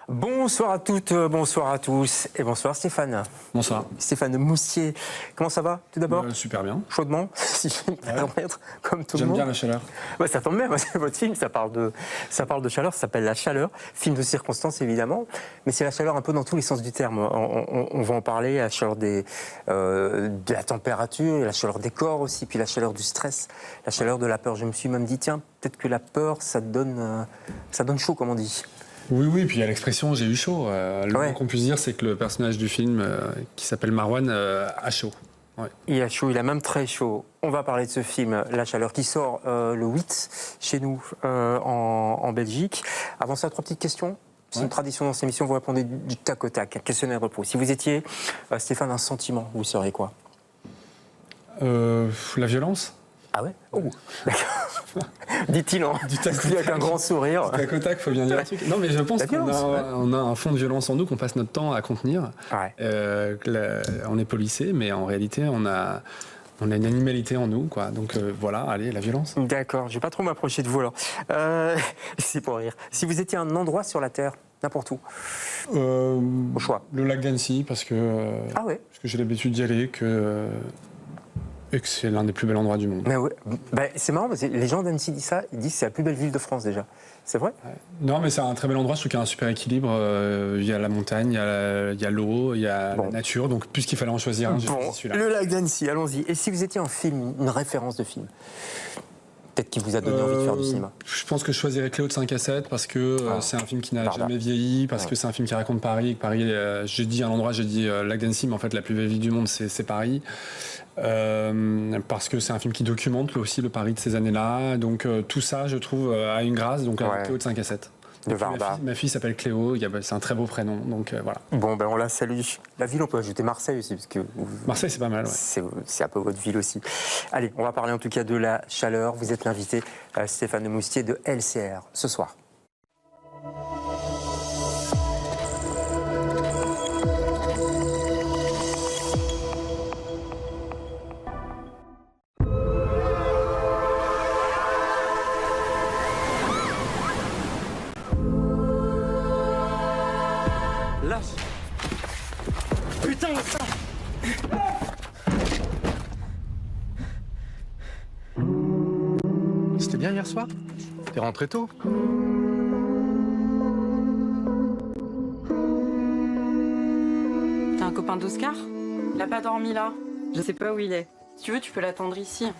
Bonsoir à toutes, bonsoir à tous et bonsoir Stéphane. Bonsoir. Stéphane Moustier. Comment ça va tout d'abord? Super bien. Chaudement, si je puis me permettre, comme tout le J'aime monde. bien la chaleur. Ouais, ça tombe bien, votre film, ça parle de chaleur, ça s'appelle La Chaleur, film de circonstance évidemment, mais c'est la chaleur un peu dans tous les sens du terme. On va en parler, la chaleur de la température, la chaleur des corps aussi, puis la chaleur du stress, la chaleur de la peur. Je me suis même dit, tiens, peut-être que la peur, ça donne chaud, comme on dit. Oui, puis il y a l'expression « j'ai eu chaud ». Le moins qu'on puisse dire, c'est que le personnage du film, qui s'appelle Marwan, a chaud. Ouais. Il a chaud, il a même très chaud. On va parler de ce film, La Chaleur, qui sort le 8 chez nous en Belgique. Avant ça, 3 petites questions. C'est une tradition dans cette émission, vous répondez du tac au tac, un questionnaire repos. Si vous étiez, Stéphane, un sentiment, vous seriez quoi? La violence. Ah ouais? Oh, d'accord. Dit-il avec un grand sourire. Du tac au tac, faut bien dire un truc. Non, mais je pense qu'on a un fond de violence en nous qu'on passe notre temps à contenir. Ouais. On est policé, mais en réalité, on a une animalité en nous, quoi. Donc voilà, allez, la violence. D'accord, je vais pas trop m'approcher de vous alors. C'est pour rire. Si vous étiez un endroit sur la Terre, n'importe où, au choix. Le lac d'Annecy, parce que j'ai l'habitude d'y aller, et que c'est l'un des plus bels endroits du monde. Mais ouais, c'est marrant parce que les gens d'Annecy disent ça, ils disent que c'est la plus belle ville de France déjà. C'est vrai? Non, mais c'est un très bel endroit, je trouve qu'il y a un super équilibre. Il y a la montagne, il y a l'eau, il y a la nature, donc puisqu'il fallait en choisir un, j'ai choisi celui-là. Le lac d'Annecy, allons-y. Et si vous étiez un film, une référence de film, peut-être qui vous a donné envie de faire du cinéma? Je pense que je choisirais Cléo de 5 à 7 parce que c'est un film qui n'a jamais vieilli, parce que c'est un film qui raconte Paris. Paris, j'ai dit lac d'Annecy, mais en fait la plus belle ville du monde, c'est Paris. Parce que c'est un film qui documente aussi le Paris de ces années-là. Donc tout ça, je trouve, a une grâce. Donc Cléo de 5 à 7. De Varda. Ma fille s'appelle Cléo, c'est un très beau prénom, donc voilà. Bon, on la salue. La ville, on peut ajouter Marseille aussi, parce que... Marseille, c'est pas mal, ouais. C'est un peu votre ville aussi. Allez, on va parler en tout cas de La Chaleur. Vous êtes l'invité, Stéphane Moustier de LCR, ce soir. Putain, ça! C'était bien hier soir? T'es rentré tôt? T'es un copain d'Oscar? Il a pas dormi là. Je sais pas où il est. Si tu veux, tu peux l'attendre ici.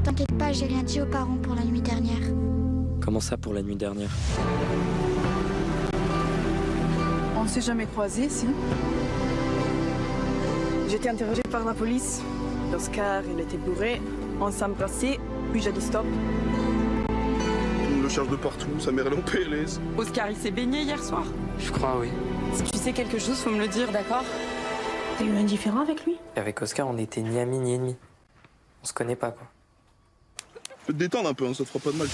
T'inquiète pas, j'ai rien dit aux parents pour la nuit dernière. Comment ça pour la nuit dernière? On ne s'est jamais croisés, si. J'ai été interrogée par la police. Oscar, il était bourré. On s'est embrassé, puis j'ai dit stop. On le cherche de partout, sa mère elle est en PLS. Oscar, il s'est baigné hier soir? Je crois, oui. Si tu sais quelque chose, faut me le dire, d'accord? T'as eu un différend avec lui? Avec Oscar, on était ni amis ni ennemis. On se connaît pas, quoi. Peux te détendre un peu, hein, ça te fera pas de mal.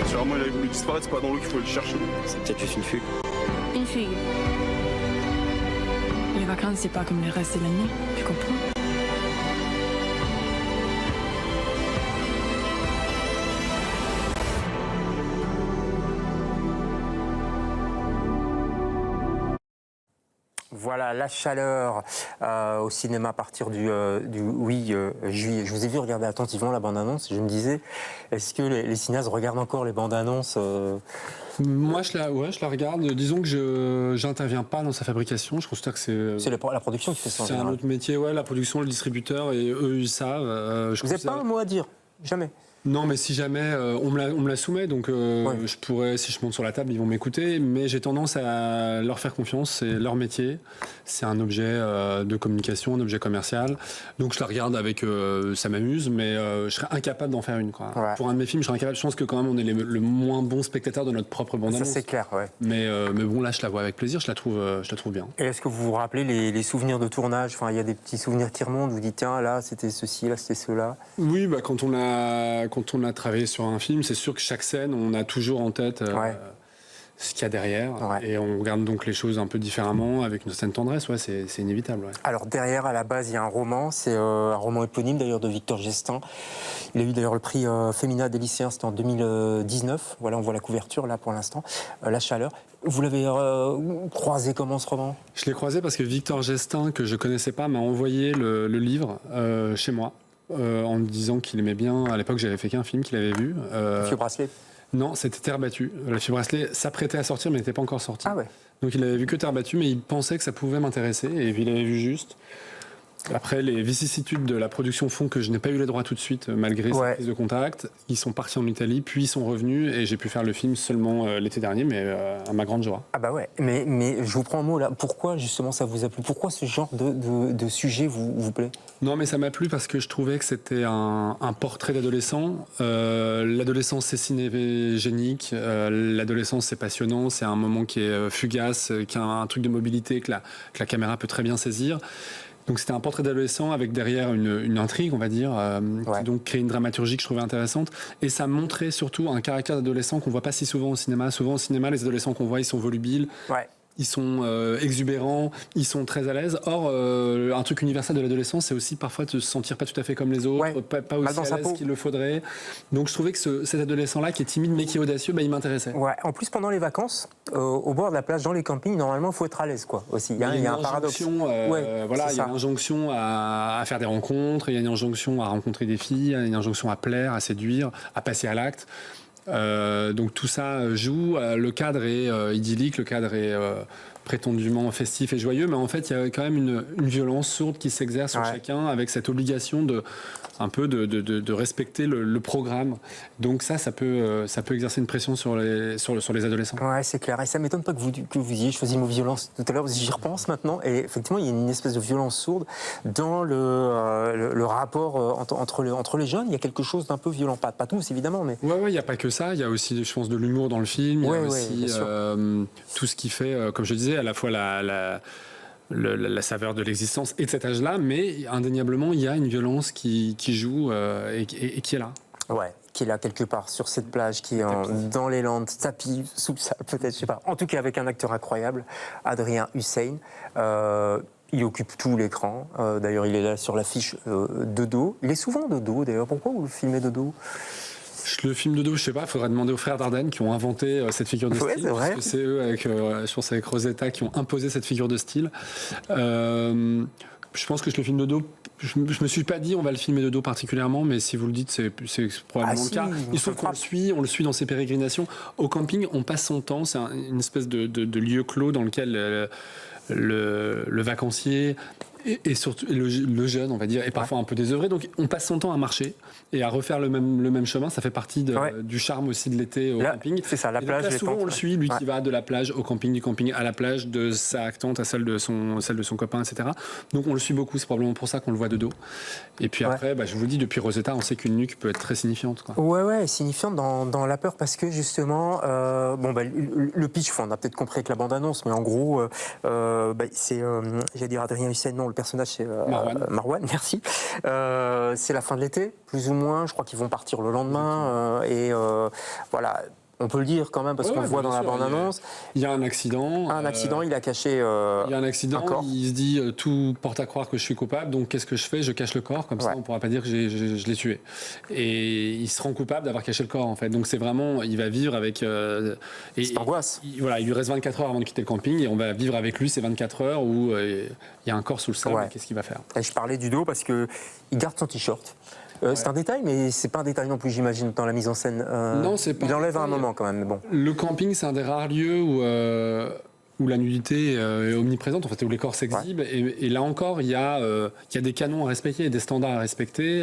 Sûrement il avait voulu disparaître, c'est pas dans l'eau qu'il faut le chercher. C'est peut-être juste une fugue. Une fugue. Les vacances, c'est pas comme le reste de l'année, tu comprends? Voilà, La Chaleur au cinéma à partir du 8 juillet. Je vous ai vu regarder attentivement la bande-annonce. Je me disais, est-ce que les cinéastes regardent encore les bandes-annonces Moi, je la regarde. Disons que j'interviens pas dans sa fabrication. Je considère que c'est la production qui fait ça. C'est un autre métier, la production, le distributeur, et eux, ils savent. Vous n'avez pas un mot à dire? Jamais? Non, mais si jamais on me la soumet, donc je pourrais, si je monte sur la table, ils vont m'écouter, mais j'ai tendance à leur faire confiance, c'est leur métier, c'est un objet de communication, un objet commercial, donc je la regarde avec, ça m'amuse, mais je serais incapable d'en faire une, quoi. Ouais. Pour un de mes films, je serais incapable, je pense que quand même on est le moins bon spectateur de notre propre bande-annonce. Ça c'est clair, ouais. Mais bon, là je la vois avec plaisir, je la trouve bien. Et est-ce que vous vous rappelez les souvenirs de tournage? Enfin, il y a des petits souvenirs qui remontent, vous dites tiens, là c'était ceci, là c'était cela. Oui, quand on a travaillé sur un film, c'est sûr que chaque scène, on a toujours en tête ce qu'il y a derrière. Ouais. Et on regarde donc les choses un peu différemment, avec une certaine tendresse. Ouais, c'est inévitable. Ouais. Alors derrière, à la base, il y a un roman. C'est un roman éponyme d'ailleurs de Victor Gestin. Il a eu d'ailleurs le prix Femina des lycéens, c'était en 2019. Voilà, on voit la couverture là pour l'instant. La chaleur. Vous l'avez croisé comment ce roman? Je l'ai croisé parce que Victor Gestin, que je connaissais pas, m'a envoyé le livre chez moi. En me disant qu'il aimait bien. À l'époque, j'avais fait qu'un film qu'il avait vu. Monsieur Bracelet. Non, c'était Terre battue. Le film Bracelet s'apprêtait à sortir, mais n'était pas encore sorti. Ah ouais. Donc il avait vu que Terre battue, mais il pensait que ça pouvait m'intéresser, et puis il avait vu juste. Après, les vicissitudes de la production font que je n'ai pas eu les droits tout de suite, malgré cette prise de contact. Ils sont partis en Italie, puis ils sont revenus, et j'ai pu faire le film seulement l'été dernier, mais à ma grande joie. Ah bah ouais, mais je vous prends un mot là. Pourquoi justement ça vous a plu? Pourquoi ce genre de sujet vous plaît? Non, mais ça m'a plu parce que je trouvais que c'était un portrait d'adolescent. L'adolescence, c'est cinégénique. L'adolescence, c'est passionnant. C'est un moment qui est fugace, qui a un truc de mobilité que la caméra peut très bien saisir. Donc c'était un portrait d'adolescent avec derrière une intrigue, on va dire, qui donc crée une dramaturgie que je trouvais intéressante. Et ça montrait surtout un caractère d'adolescent qu'on voit pas si souvent au cinéma. Souvent au cinéma, les adolescents qu'on voit, ils sont volubiles. Ouais. Ils sont exubérants, ils sont très à l'aise. Or, un truc universel de l'adolescence, c'est aussi parfois de se sentir pas tout à fait comme les autres, pas aussi à l'aise qu'il le faudrait. Donc je trouvais que cet adolescent-là, qui est timide mais qui est audacieux, il m'intéressait. Ouais. En plus, pendant les vacances, au bord de la plage, dans les campings, normalement, il faut être à l'aise, quoi. Aussi, il y a un paradoxe. Voilà, il y a une injonction à faire des rencontres, il y a une injonction à rencontrer des filles, il y a une injonction à plaire, à séduire, à passer à l'acte. Donc tout ça joue, le cadre est idyllique, le cadre est prétendument festif et joyeux, mais en fait il y a quand même une violence sourde qui s'exerce sur chacun, avec cette obligation de respecter le programme. Donc ça peut exercer une pression sur les adolescents. Ouais, c'est clair. Et ça m'étonne pas que vous ayez choisi le mot violence tout à l'heure, parce que j'y repense maintenant. Et effectivement, il y a une espèce de violence sourde dans le rapport entre les jeunes. Il y a quelque chose d'un peu violent. Pas tous, évidemment, mais... Ouais, il n'y a pas que ça. Il y a aussi, je pense, de l'humour dans le film. Il y a aussi tout ce qui fait, comme je disais, à la fois la saveur de l'existence et de cet âge-là, mais indéniablement, il y a une violence qui joue et qui est là. Ouais, qui est là quelque part, sur cette plage, qui est dans les Landes, tapis, sous le sable, peut-être, je sais pas. En tout cas, avec un acteur incroyable, Adrien Hussein. Il occupe tout l'écran. D'ailleurs, il est là sur l'affiche de dos. Il est souvent de dos, d'ailleurs. Pourquoi vous le filmez de dos ? Le film de dos, je sais pas, il faudrait demander aux frères Dardenne qui ont inventé cette figure de style. C'est vrai. Parce que c'est eux, je pense avec Rosetta, qui ont imposé cette figure de style. Je pense que je le filme de dos. Je me suis pas dit on va le filmer de dos particulièrement, mais si vous le dites, c'est probablement le cas. Il se trouve qu'on le suit dans ses pérégrinations. Au camping, on passe son temps. C'est une espèce de lieu clos dans lequel le vacancier et surtout le jeune, on va dire, est parfois un peu désœuvré. Donc on passe son temps à marcher et à refaire le même chemin. Ça fait partie du charme aussi de l'été au camping. C'est ça, la plage. Donc là, souvent on le suit, lui qui va de la plage au camping, du camping à la plage, de sa actante à celle de son copain, etc. Donc on le suit beaucoup. C'est probablement pour ça qu'on le voit de dos. Et puis après, je vous le dis, depuis Rosetta, on sait qu'une nuque peut être très signifiante. Ouais, signifiante dans la peur, parce que justement, le pitch, on a peut-être compris avec la bande-annonce, mais en gros, c'est, j'allais dire Adrien Hussein, non, le personnage c'est Marwan, merci. C'est la fin de l'été, plus ou moins. Je crois qu'ils vont partir le lendemain. Voilà. On peut le dire quand même, parce qu'on le voit dans la bande-annonce. Il y a un accident. Il a caché. Il y a un accident, il se dit tout porte à croire que je suis coupable, donc qu'est-ce que je fais ? Je cache le corps, comme ça on ne pourra pas dire que je l'ai tué. Et il se rend coupable d'avoir caché le corps, en fait. Donc c'est vraiment, il va vivre avec. C'est angoisse. Il lui reste 24 heures avant de quitter le camping, et on va vivre avec lui ces 24 heures où il y a un corps sous le sable. Qu'est-ce qu'il va faire ? Et je parlais du dos parce qu'il garde son t-shirt. C'est un détail, mais c'est pas un détail non plus, j'imagine, dans la mise en scène. Non, c'est pas. Il enlève à un moment quand même, mais bon. Le camping, c'est un des rares lieux où la nudité est omniprésente, en fait, où les corps s'exhibent. Et là encore, il y a des canons à respecter, des standards à respecter.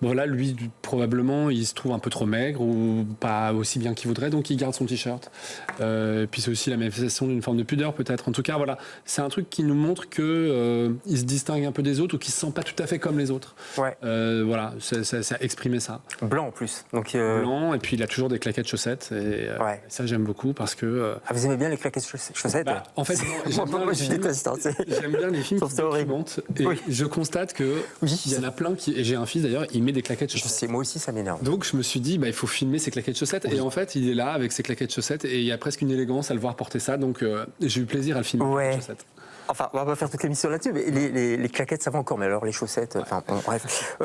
Là, lui, probablement, il se trouve un peu trop maigre ou pas aussi bien qu'il voudrait, donc il garde son t-shirt. Puis c'est aussi la manifestation d'une forme de pudeur, peut-être. En tout cas, voilà, c'est un truc qui nous montre qu'il se distingue un peu des autres, ou qu'il se sent pas tout à fait comme les autres. Voilà, ça exprimait ça. Blanc en plus. Donc, Blanc, et puis il a toujours des claquettes chaussettes. Et ça, j'aime beaucoup parce que. Vous aimez bien les claquettes chaussettes ? chaussettes. En fait, moi, je déteste. J'aime bien les films qui documentent. Et je constate que il y en a plein qui. Et j'ai un fils d'ailleurs, il met des claquettes chaussettes. Je sais, moi aussi, ça m'énerve. Donc je me suis dit, il faut filmer ses claquettes chaussettes. Et en fait, il est là avec ses claquettes chaussettes et il y a presque une élégance à le voir porter ça. Donc j'ai eu plaisir à le filmer. Ouais. Les chaussettes. Enfin, on va pas faire toute l'émission là-dessus, mais les claquettes, ça va encore. Mais alors, les chaussettes, enfin, bon, bref.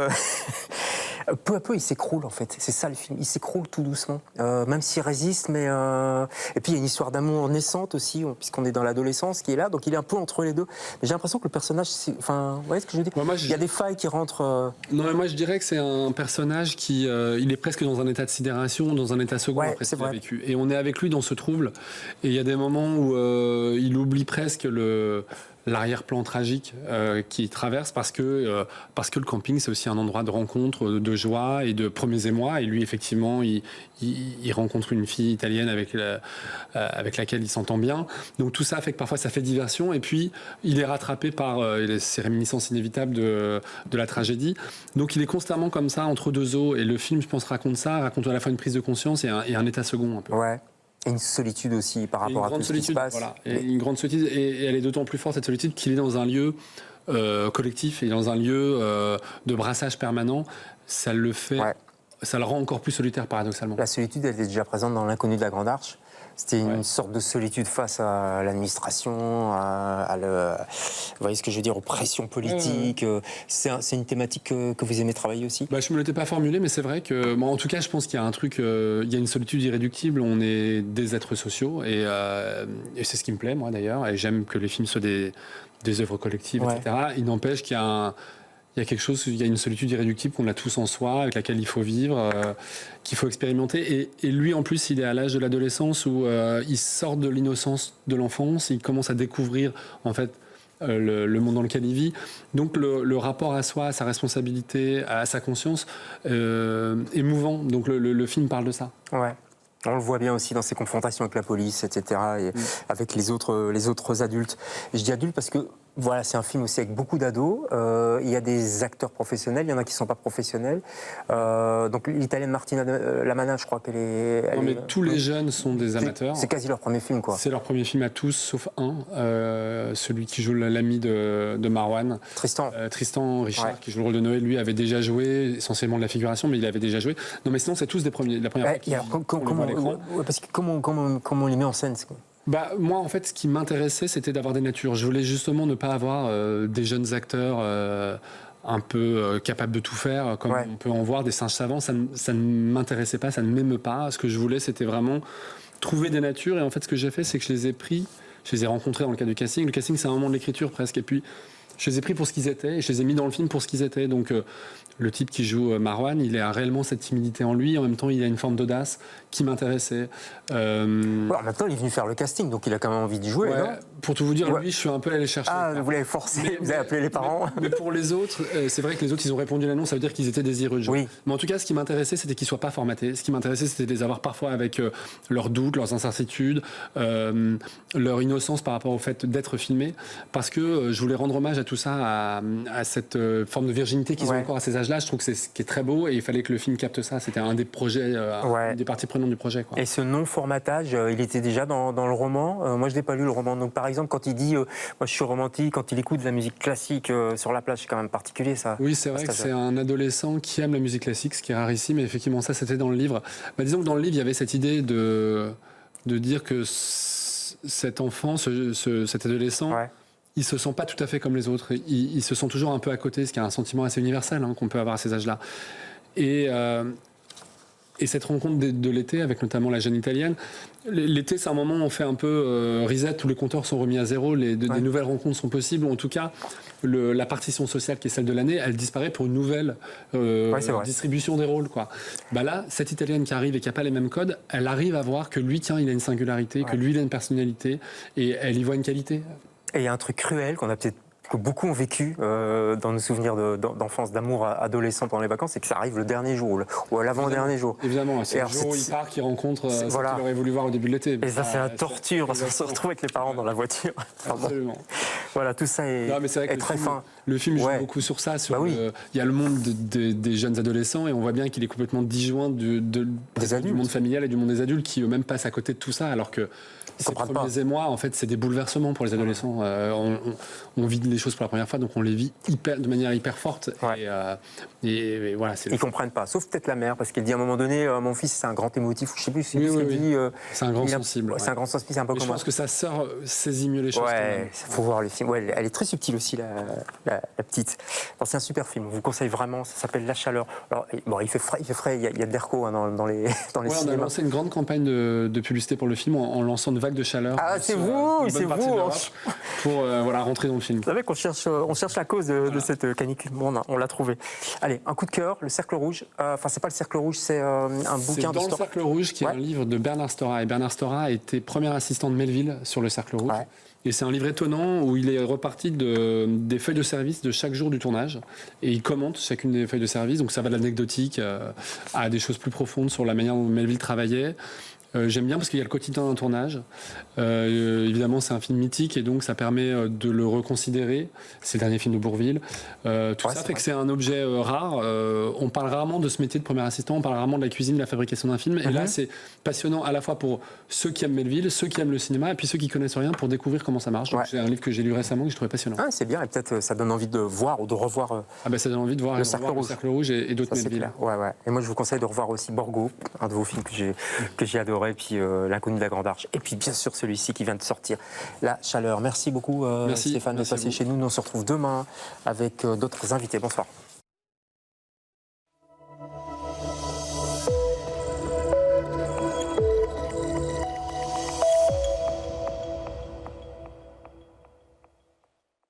Peu à peu, il s'écroule, en fait. C'est ça, le film. Il s'écroule tout doucement. Même s'il résiste, mais... Et puis, il y a une histoire d'amour naissante aussi, puisqu'on est dans l'adolescence qui est là. Donc, il est un peu entre les deux. Mais j'ai l'impression que le personnage... Enfin, vous voyez ce que je veux dire? Il y a des failles qui rentrent... Non, mais moi, je dirais que c'est un personnage qui... il est presque dans un état de sidération, dans un état second après ce qu'il a vécu. Et on est avec lui dans ce trouble. Et il y a des moments où il oublie presque l'arrière-plan tragique qu'il traverse parce que le camping, c'est aussi un endroit de rencontre, de joie et de premiers émois. Et lui, effectivement, il rencontre une fille italienne avec laquelle il s'entend bien. Donc tout ça fait que parfois ça fait diversion. Et puis, il est rattrapé par ces réminiscences inévitables de la tragédie. Donc il est constamment comme ça, entre deux eaux. Et le film, je pense, raconte à la fois une prise de conscience et un état second un peu. Ouais. Et une solitude aussi par rapport à tout ce qui se passe. Voilà. Et une grande solitude, et elle est d'autant plus forte, cette solitude, qu'il est dans un lieu collectif et dans un lieu de brassage permanent. Ça le fait, ça le rend encore plus solitaire paradoxalement. La solitude, elle était déjà présente dans L'inconnu de la Grande Arche. C'était une sorte de solitude face à l'administration, vous voyez ce que je veux dire, aux pressions politiques. C'est une thématique que vous aimez travailler aussi? Je ne me l'étais pas formulé, mais c'est vrai que, en tout cas, je pense qu'il y a un truc, il y a une solitude irréductible. On est des êtres sociaux, et c'est ce qui me plaît, moi d'ailleurs, et j'aime que les films soient des œuvres collectives, etc. Il n'empêche qu'il y a il y a une solitude irréductible qu'on a tous en soi, avec laquelle il faut vivre, qu'il faut expérimenter. Et lui, en plus, il est à l'âge de l'adolescence où il sort de l'innocence de l'enfance, il commence à découvrir, en fait, le monde dans lequel il vit. Donc le rapport à soi, à sa responsabilité, à sa conscience est mouvant. Donc le film parle de ça. Ouais. On le voit bien aussi dans ses confrontations avec la police, etc., et avec les autres adultes. Je dis adultes parce que voilà, c'est un film aussi avec beaucoup d'ados. Il y a des acteurs professionnels, il y en a qui ne sont pas professionnels. Donc l'Italienne Martina Lamana, je crois qu'elle est... mais tous les jeunes sont des amateurs. C'est quasi leur premier film, quoi. C'est leur premier film à tous, sauf un, celui qui joue l'ami de Marwan. Tristan Richard, qui joue le rôle de Noël, lui avait déjà joué, essentiellement de la figuration, mais il avait déjà joué. Non, mais sinon, c'est tous la première fois qu'ils voient à l'écran. Parce que comment on les met en scène, moi, en fait, ce qui m'intéressait, c'était d'avoir des natures. Je voulais justement ne pas avoir des jeunes acteurs un peu capables de tout faire, comme on peut en voir, des singes savants. Ça ne m'intéressait pas, ça ne m'aime pas. Ce que je voulais, c'était vraiment trouver des natures. Et en fait, ce que j'ai fait, c'est que je les ai rencontrés dans le cadre du casting. Le casting, c'est un moment de l'écriture presque. Et puis, je les ai pris pour ce qu'ils étaient et je les ai mis dans le film pour ce qu'ils étaient. Donc, le type qui joue Marwan, il a réellement cette timidité en lui. En même temps, il a une forme d'audace qui m'intéressait. En même temps, il est venu faire le casting, donc il a quand même envie d'y jouer. Non, pour tout vous dire, lui, je suis un peu allé chercher. Vous l'avez forcé, vous avez appelé les parents. Mais pour les autres, c'est vrai que les autres, ils ont répondu à l'annonce, ça veut dire qu'ils étaient désireux de jouer. Oui. Mais en tout cas, ce qui m'intéressait, c'était qu'ils ne soient pas formatés. Ce qui m'intéressait, c'était de les avoir parfois avec leurs doutes, leurs incertitudes, leur innocence par rapport au fait d'être filmés. Parce que je voulais rendre hommage à tout ça, à cette forme de virginité qu'ils ont encore à ces âges-là. Je trouve que c'est ce qui est très beau et il fallait que le film capte ça. C'était un des projets, une des parties prenantes du projet. Et ce non-formatage, il était déjà dans le roman. Moi, je n'ai pas lu le roman. Donc, par exemple, quand il dit moi, je suis romantique, quand il écoute de la musique classique sur la plage, c'est quand même particulier, ça. Oui, c'est vrai que c'est un adolescent qui aime la musique classique, ce qui est rarissime. Mais effectivement, ça, c'était dans le livre. Disons que dans le livre, il y avait cette idée de dire que cet enfant, cet adolescent, il se sent pas tout à fait comme les autres. Il se sent toujours un peu à côté, ce qui est un sentiment assez universel qu'on peut avoir à ces âges-là. Et cette rencontre de l'été, avec notamment la jeune italienne, l'été, c'est un moment où on fait un peu reset, tous les compteurs sont remis à zéro, des nouvelles rencontres sont possibles. En tout cas, la partition sociale qui est celle de l'année, elle disparaît pour une nouvelle distribution des rôles. Là, cette italienne qui arrive et qui n'a pas les mêmes codes, elle arrive à voir que lui, il a une singularité, que lui, il a une personnalité, et elle y voit une qualité. Et il y a un truc cruel que beaucoup ont vécu dans nos souvenirs d'enfance, d'amour adolescent pendant les vacances, c'est que ça arrive le dernier jour ou à l'avant-dernier jour. Évidemment, c'est le jour où il part, qu'il rencontre ce qu'il aurait voulu voir au début de l'été. Et ça, c'est la torture, parce qu'on se retrouve avec les parents dans la voiture. Absolument. Voilà, tout ça est, Non, mais c'est vrai que est très fin. Le film joue Ouais. beaucoup sur ça. Bah oui. Il y a le monde des jeunes adolescents et on voit bien qu'il est complètement disjoint du adultes. monde familial et du monde des adultes qui eux-mêmes passent à côté de tout ça, alors que ces comprennent premiers émois, en fait, c'est des bouleversements pour les adolescents. On vit les choses pour la première fois, donc on les vit de manière hyper forte. Ouais. Et voilà, c'est Ils comprennent pas, sauf peut-être la mère, parce qu'elle dit à un moment donné, mon fils c'est un grand émotif, je sais plus ce Oui, qu'elle oui, dit. c'est un grand il a- sensible. C'est un grand sensible, c'est un peu Mais je comme pense que sa sœur saisit mieux les choses. quand même. Ouais, il faut voir le film. Ouais, elle est très subtile aussi, la petite. Alors, c'est un super film, on vous conseille vraiment, ça s'appelle La Chaleur. Alors, bon, il fait frais, il y a de l'air co dans les Ouais, on a cinémas. lancé une grande campagne de publicité pour le film en lançant une vague de chaleur. Ah, c'est sur vous, une bonne c'est partie de vous. l'Europe pour voilà, rentrer dans le film. Vous savez qu'on cherche la cause de cette canicule. Bon, on l'a trouvé. Allez, un coup de cœur, Le Cercle Rouge. Enfin, c'est pas Le Cercle Rouge, c'est un C'est bouquin dans de Le Cercle Rouge, qui est Ouais. un livre de Bernard Stora. Et Bernard Stora a été premier assistant de Melville sur Le Cercle Rouge. Ouais. Et c'est un livre étonnant où il est reparti des feuilles de service de chaque jour du tournage. Et il commente chacune des feuilles de service. Donc ça va de l'anecdotique à des choses plus profondes sur la manière dont Melville travaillait. J'aime bien parce qu'il y a le quotidien d'un tournage. Évidemment, c'est un film mythique et donc ça permet de le reconsidérer. C'est le dernier film de Bourvil. Tout Ouais, ça c'est fait vrai. que c'est un objet rare. On parle rarement de ce métier de premier assistant, on parle rarement de la cuisine, de la fabrication d'un film. Et là, c'est passionnant à la fois pour ceux qui aiment Melville, ceux qui aiment le cinéma et puis ceux qui connaissent rien pour découvrir comment ça marche. Donc, Ouais. c'est un livre que j'ai lu récemment que je trouvais passionnant. Ah, c'est bien, et peut-être ça donne envie de voir ou de revoir. Ah ben ça donne envie de voir Le de Cercle revoir Rouge. Le Cercle Rouge et d'autres Ça, c'est Melville. clair. Ouais. Et moi, je vous conseille de revoir aussi Borgo, un de vos films que j'ai adoré, puis L'inconnu de la Grande Arche, et puis bien sûr celui-ci qui vient de sortir, La Chaleur. Merci beaucoup, Merci. Stéphane, Merci de à passer vous. chez nous. Nous, on se retrouve demain avec d'autres invités. Bonsoir.